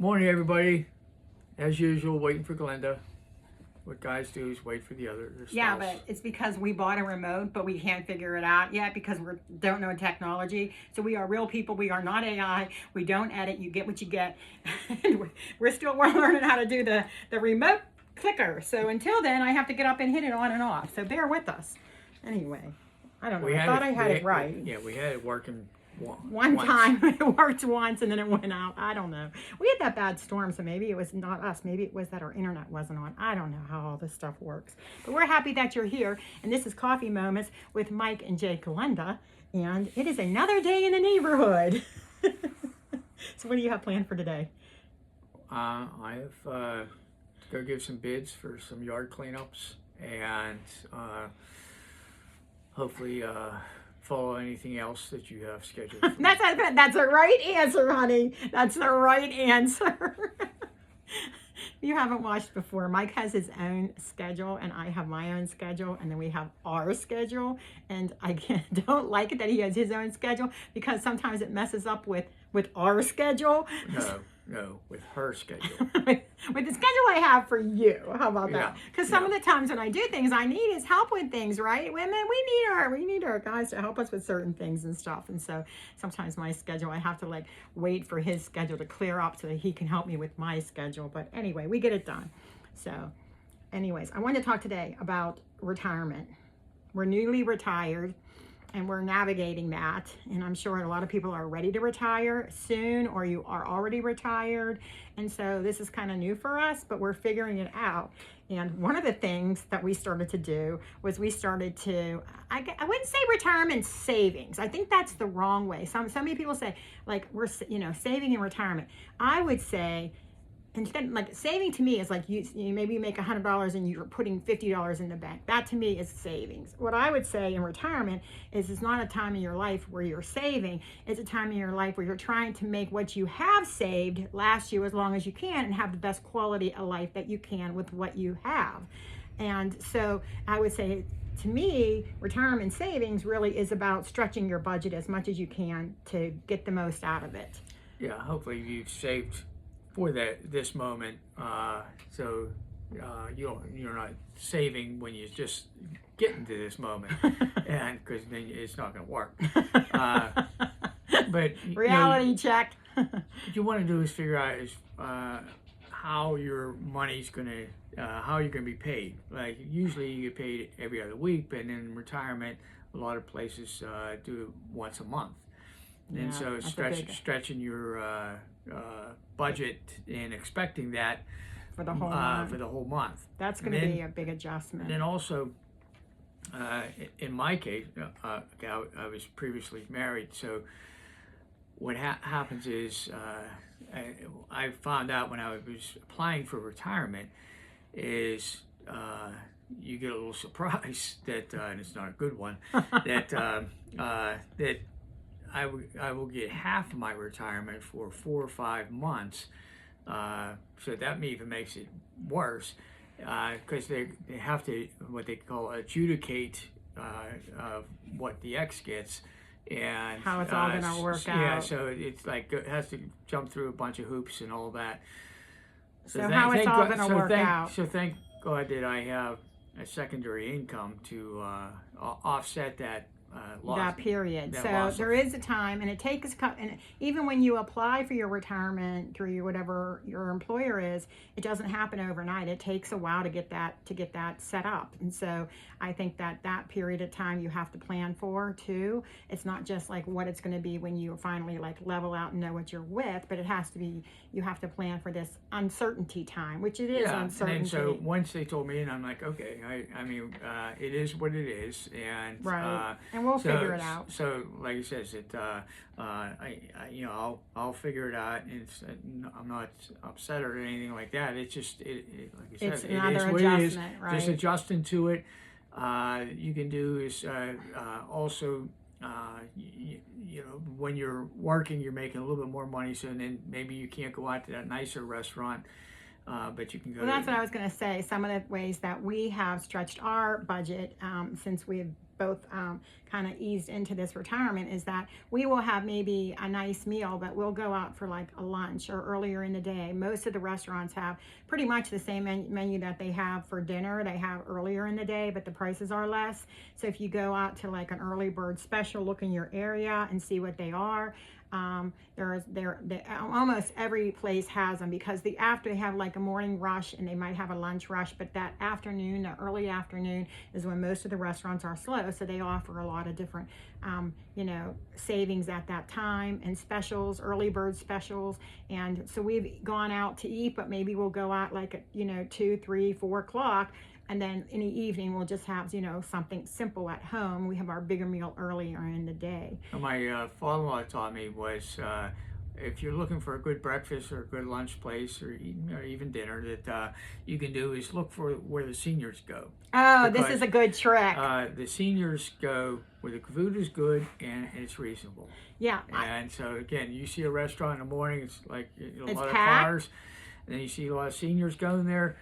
Morning, everybody. As usual, waiting for Glenda. What guys do is wait for the other. Their Yeah, spouse. but it's because we bought a remote, but we can't figure it out yet because we don't know technology. So we are real people. We are not AI. We don't edit. You get what you get. And we're learning how to do the remote clicker. So until then, I have to get up and hit it on and off. So bear with us. Anyway, I don't know. I thought I had it right. We had it working One once. time it worked once and then it went out. I don't know. We had that bad storm, so maybe it was not us. Maybe it was that our internet wasn't on. I don't know how all this stuff works. But we're happy that you're here. And this is Coffee Moments with Mike and Jay Kalenda. And it is another day in the neighborhood. So what do you have planned for today? I have to go give some bids for some yard cleanups and hopefully follow anything else that you have scheduled. That's a right answer, honey. That's the right answer. You haven't watched before. Mike has his own schedule and I have my own schedule, and then we have our schedule, and I don't like it that he has his own schedule because sometimes it messes up with our schedule. No, with her schedule. With the schedule I have for you. How about Yeah, that? Because some of the times when I do things, I need his help with things, right? Women, we need our guys to help us with certain things and stuff. And so sometimes my schedule, I have to like wait for his schedule to clear up so that he can help me with my schedule. But anyway, we get it done. So anyways, I want to talk today about retirement. We're newly retired and we're navigating that, and I'm sure a lot of people are ready to retire soon, or you are already retired, and so this is kind of new for us, but we're figuring it out. And one of the things that we started to do was we started to, I wouldn't say retirement savings. I think that's the wrong way. So many people say like we're saving in retirement. I would say, instead, like saving to me is like you maybe you make $100 and you're putting $50 in the bank. That to me is savings. What I would say in retirement is it's not a time in your life where you're saving. It's a time in your life where you're trying to make what you have saved last you as long as you can and have the best quality of life that you can with what you have. And so I would say, to me, retirement savings really is about stretching your budget as much as you can to get the most out of it. Yeah, hopefully you've saved for this moment, so you're not saving when you just get into this moment, and because then it's not going to work. But reality check. What you want to do is figure out how your money's going to how you're going to be paid. Like usually you get paid every other week, but in retirement, a lot of places do it once a month. And so stretching your budget and expecting that for the whole month. That's going to be a big adjustment. And then also, in my case, I was previously married, so what happens is I found out when I was applying for retirement is you get a little surprise that, and it's not a good one, that I will get half of my retirement for 4 or 5 months, so that even makes it worse because they have to what they call adjudicate what the ex gets and how it's all going to work out. Yeah, so it's like it has to jump through a bunch of hoops and all that. So how it's all going to work out. So thank God that I have a secondary income to offset that. That period. So there is a time, and it takes, and even when you apply for your retirement through whatever your employer is, it doesn't happen overnight. It takes a while to get that set up. And so I think that period of time you have to plan for too. It's not just like what it's going to be when you finally like level out and know what you're with, but it has to be, you have to plan for this uncertainty time, which it is uncertainty. And so once they told me, and I'm like, okay, I mean, it is what it is, and right. And we'll figure it out. So, like I said, I'll figure it out. I'm not upset or anything like that. It's just, like I said, it's another it is what adjustment, it is. Right? Just adjusting to it. You can do is also, when you're working, you're making a little bit more money. So then maybe you can't go out to that nicer restaurant. But you can go. Well, that's what I was going to say. Some of the ways that we have stretched our budget since we've both kind of eased into this retirement is that we will have maybe a nice meal, but we'll go out for like a lunch or earlier in the day. Most of the restaurants have pretty much the same menu that they have for dinner. They have earlier in the day, but the prices are less. So if you go out to like an early bird special, look in your area and see what they are. Almost every place has them, because after they have like a morning rush and they might have a lunch rush, but that afternoon, the early afternoon, is when most of the restaurants are slow. So they offer a lot of different, savings at that time, and specials, early bird specials. And so we've gone out to eat, but maybe we'll go out like at 2, 3, 4 o'clock. And then in the evening, we'll just have, something simple at home. We have our bigger meal earlier in the day. My father-in-law taught me was if you're looking for a good breakfast or a good lunch place or even dinner, that you can do is look for where the seniors go. Oh, this is a good trick. The seniors go where the food is good and it's reasonable. Yeah. And so again, you see a restaurant in the morning, it's like a lot of packed. cars, and then you see a lot of seniors going there.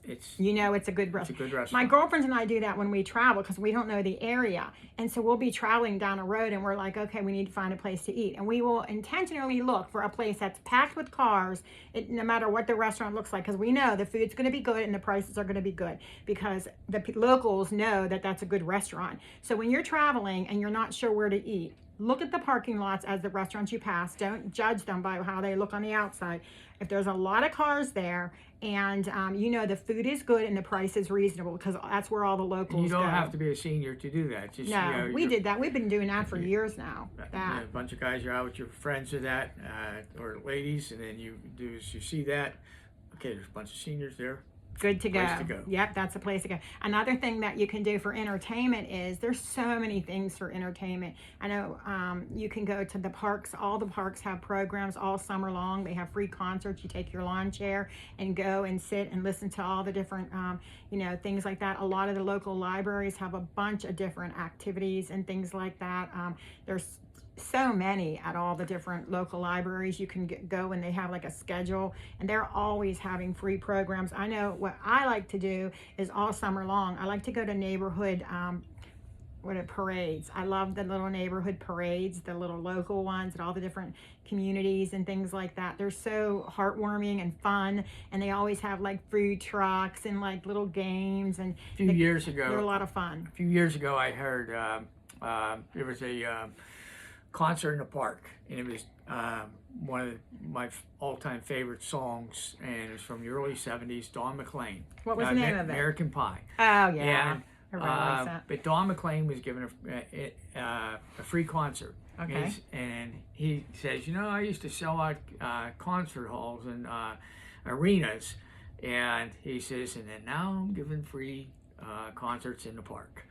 It's a good restaurant. My girlfriends and I do that when we travel, because we don't know the area. And so we'll be traveling down a road and we're like, okay, we need to find a place to eat. And we will intentionally look for a place that's packed with cars, no matter what the restaurant looks like, because we know the food's going to be good and the prices are going to be good, because the locals know that that's a good restaurant. So when you're traveling and you're not sure where to eat, look at the parking lots as the restaurants you pass. Don't judge them by how they look on the outside. If there's a lot of cars there and the food is good and the price is reasonable, because that's where all the locals go. You don't have to be a senior to do that. Just, no, we did that. We've been doing that for years now. A bunch of guys are out with your friends or that, or ladies, and then you see that. Okay, there's a bunch of seniors there. Good to go. Yep, that's a place to go. Another thing that you can do for entertainment is there's so many things for entertainment. I know you can go to the parks. All the parks have programs all summer long. They have free concerts. You take your lawn chair and go and sit and listen to all the different, things like that. A lot of the local libraries have a bunch of different activities and things like that. There's so many at all the different local libraries. You can go and they have like a schedule, and they're always having free programs. I know what I like to do is all summer long, I like to go to neighborhood parades. I love the little neighborhood parades, the little local ones at all the different communities and things like that. They're so heartwarming and fun, and they always have like food trucks and like little games. And a few years ago, they're a lot of fun. A few years ago, I heard there was a concert in the park, and it was one of my all-time favorite songs, and it's from the early 70s, Don McLean. What was the name of it? American Pie. Oh, yeah. And, but Don McLean was given a free concert. Okay. And he says, I used to sell out concert halls and arenas, and he says, and then now I'm giving free concerts in the park.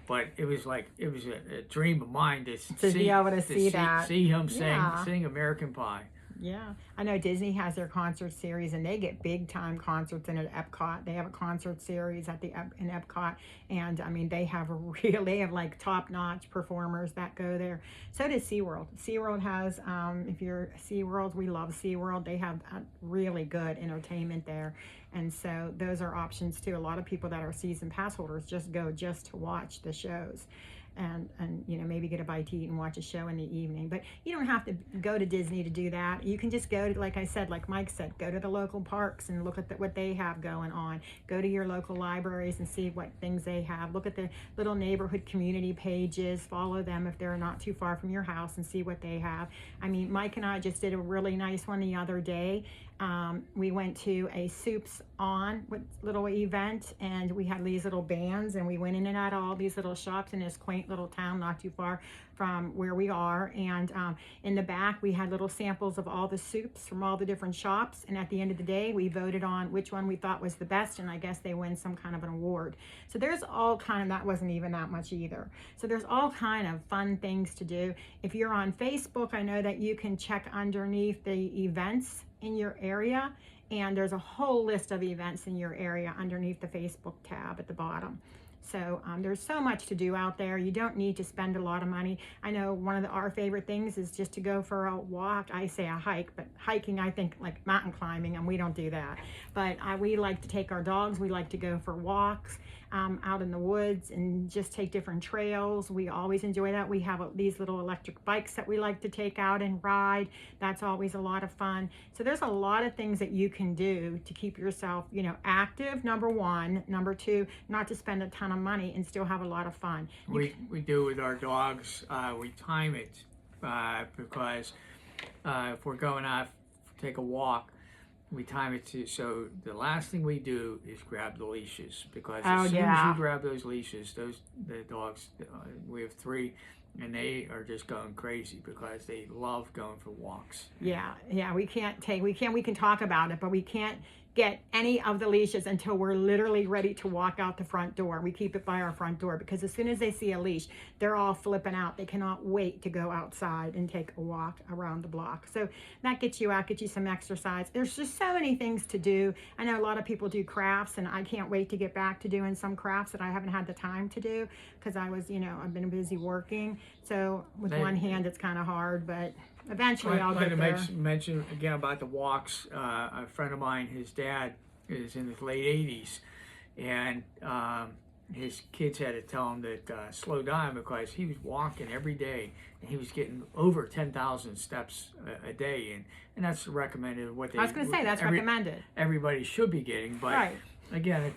But it was a dream of mine to be able to see that. See him sing American Pie. Yeah, I know Disney has their concert series, and they get big time concerts in at Epcot. They have a concert series in Epcot, and I mean they have like top notch performers that go there. So does SeaWorld. SeaWorld has if you're SeaWorld, we love SeaWorld. They have really good entertainment there, and so those are options too. A lot of people that are season pass holders just go just to watch the shows. And maybe get a bite to eat and watch a show in the evening. But you don't have to go to Disney to do that. You can just go to, like I said, like Mike said, go to the local parks and look at what they have going on. Go to your local libraries and see what things they have. Look at the little neighborhood community pages. Follow them if they're not too far from your house and see what they have. I mean, Mike and I just did a really nice one the other day. We went to a Soups On little event, and we had these little bands, and we went in and out of all these little shops in this quaint little town not too far from where we are. And in the back we had little samples of all the soups from all the different shops, and at the end of the day we voted on which one we thought was the best, and I guess they win some kind of an award. So there's all kind of, that wasn't even that much either. So there's all kind of fun things to do. If you're on Facebook, I know that you can check underneath the events in your area, and there's a whole list of events in your area underneath the Facebook tab at the bottom. So there's so much to do out there. You don't need to spend a lot of money. I know one of our favorite things is just to go for a walk. I say a hike, but hiking, I think like mountain climbing, and we don't do that. But we like to take our dogs. We like to go for walks. out in the woods and just take different trails. We always enjoy that. We have these little electric bikes that we like to take out and ride. That's always a lot of fun. So there's a lot of things that you can do to keep yourself, active, number one. Number two, not to spend a ton of money and still have a lot of fun. We do with our dogs, we time it because if we're going out to take a walk, we time it so the last thing we do is grab the leashes, because as soon as you grab those leashes, the dogs, we have 3, and they are just going crazy because they love going for walks. Yeah, we can talk about it, but we can't get any of the leashes until we're literally ready to walk out the front door. We keep it by our front door, because as soon as they see a leash, they're all flipping out. They cannot wait to go outside and take a walk around the block. So that gets you out, gets you some exercise. There's just so many things to do. I know a lot of people do crafts, and I can't wait to get back to doing some crafts that I haven't had the time to do, because I've been busy working. So with one hand, it's kind of hard, but eventually I'll get there. Mention again about the walks. A friend of mine, his dad is in his late 80s, and his kids had to tell him that slow down, because he was walking every day and he was getting over 10,000 steps a day, and that's recommended. What they, I was going to say, that's recommended. Everybody should be getting, but right. Again,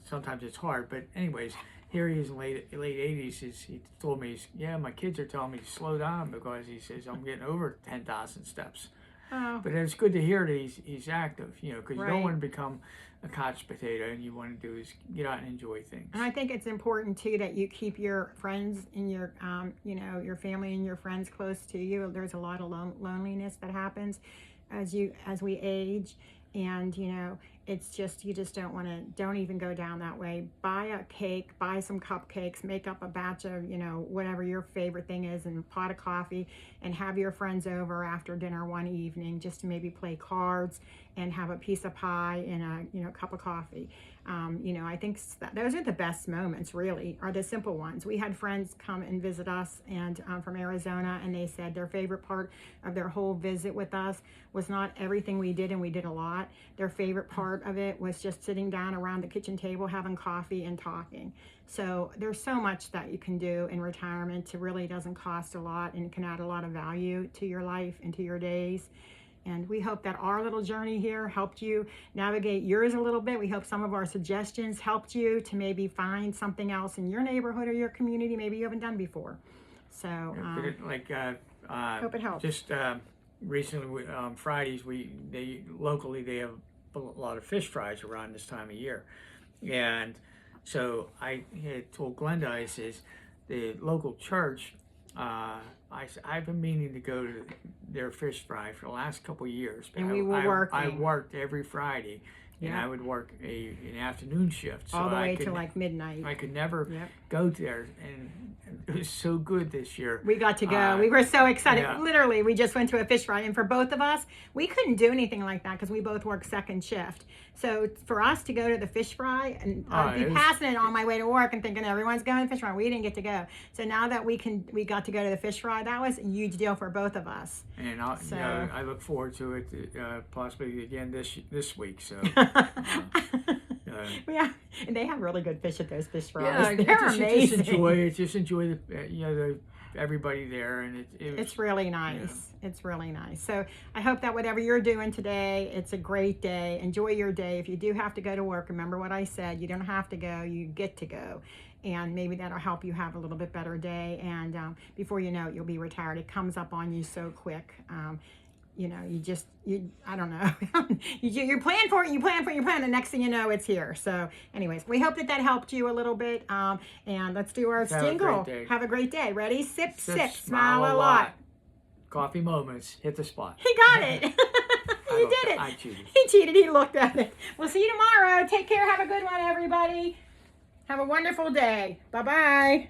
sometimes it's hard. But anyways, here he is in late 80s. He told me, my kids are telling me to slow down, because he says I'm getting over 10,000 steps. Oh. But it's good to hear that he's active, because right. You don't want to become a couch potato, and you want to do is get out and enjoy things. And I think it's important too that you keep your friends and your your family and your friends close to you. There's a lot of loneliness that happens as we age, and it's just, you just don't even go down that way. Buy a cake, buy some cupcakes, make up a batch of whatever your favorite thing is, and a pot of coffee, and have your friends over after dinner one evening, just to maybe play cards and have a piece of pie and a cup of coffee. I think those are the best moments, really, are the simple ones. We had friends come and visit us, and from Arizona, and they said their favorite part of their whole visit with us was not everything we did, and we did a lot. Their favorite part of it was just sitting down around the kitchen table, having coffee and talking. So there's so much that you can do in retirement. It really doesn't cost a lot, and can add a lot of value to your life and to your days. And we hope that our little journey here helped you navigate yours a little bit. We hope some of our suggestions helped you to maybe find something else in your neighborhood or your community maybe you haven't done before. So hope it helps. Just recently, Fridays, locally they have a lot of fish fries around this time of year. And so I had told Glenda, I says, the local church, I've been meaning to go to their fish fry for the last couple of years. And we were working. I worked every Friday, and I would work an afternoon shift. So all the way to like midnight. I could never go there, and it was so good this year. We got to go. We were so excited. Yeah. Literally, we just went to a fish fry, and for both of us, we couldn't do anything like that because we both work second shift. So for us to go to the fish fry, and I'd be passing it on my way to work and thinking everyone's going to the fish fry. We didn't get to go. So now that we got to go to the fish fry, that was a huge deal for both of us. And I look forward to it possibly again this week. So. Yeah, and they have really good fish at those fish fries. Yeah, they're amazing. Just enjoy everybody there, and it's really nice. Yeah. It's really nice. So I hope that whatever you're doing today, it's a great day. Enjoy your day. If you do have to go to work, remember what I said. You don't have to go. You get to go. And maybe that'll help you have a little bit better day. And before you know it, you'll be retired. It comes up on you so quick. I don't know. you plan for it, the next thing you know, it's here. So anyways, we hope that helped you a little bit. And let's do our jingle. Have a great day. Ready? Sip, smile a lot. Coffee moments, hit the spot. He got it. He did it. I cheated. He cheated. He looked at it. We'll see you tomorrow. Take care. Have a good one, everybody. Have a wonderful day. Bye-bye.